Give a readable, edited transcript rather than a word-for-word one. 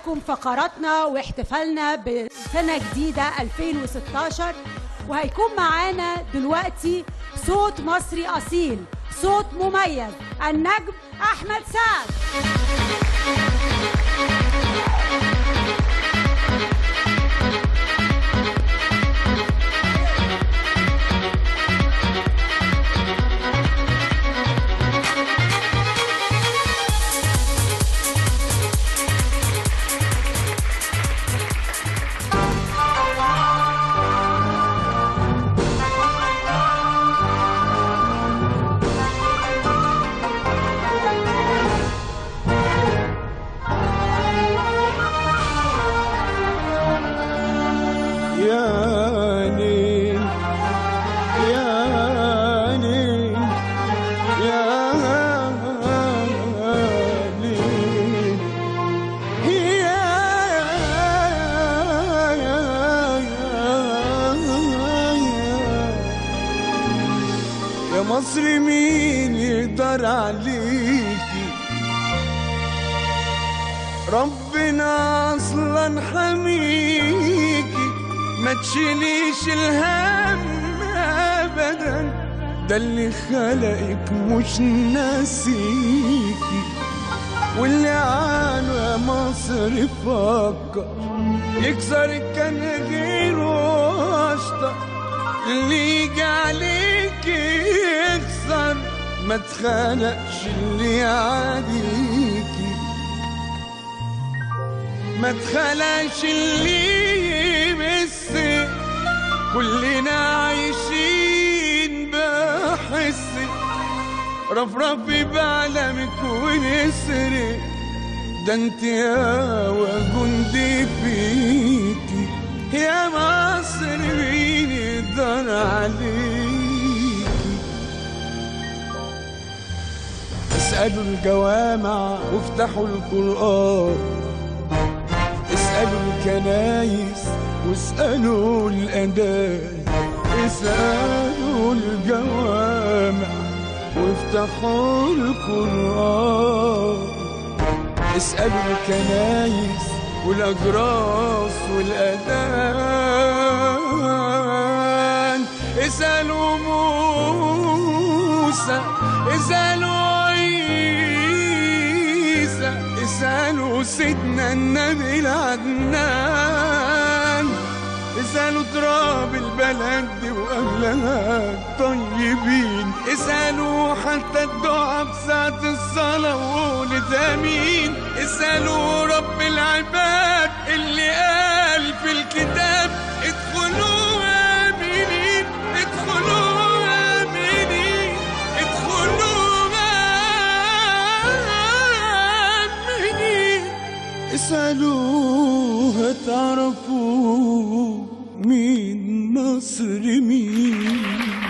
معاكم فقراتنا واحتفالنا بسنة جديدة 2016، وهيكون معانا دلوقتي صوت مصري أصيل، صوت مميز، النجم أحمد سعد. يا مصر مين يقدر عليكي؟ ربنا اصلا حميكي، ما تشيليش الهم ابدا، ده اللي خلقك مش ناسيكي، واللي عنه يا مصر فكر يكسرك كان غيره اشطر، اللي يجي عليكي يخسر، ما تخلقش اللي يعاديكي، ما تخلقش اللي يمسك، كلنا عايشين بحسك، رفرفي بعلمك ونسرك، ده انت يا جندي فيكي، يا مصر مين يقدر عليكي؟ اسألوا الجوامع وافتحوا القرآن، اسألوا الكنايس واسألوا الأذان، اسألوا الجوامع وافتحوا القرآن، اسألوا الكنايس والأجراس والأذان، اسألوا موسى، اسألوا عيسى، اسألوا سيدنا النبي العدنان، اسألوا تراب البلد دي وأهلها الطيبين، اسألوا حتى الدعاء بساعة الصلاة وقولت آمين، اسألوا رب العباد اللي قال في الكتاب ادخلوا آمنين، ادخلوا آمنين، ادخلوا آمنين، اسألوا هتعرفوا مين مصر مين.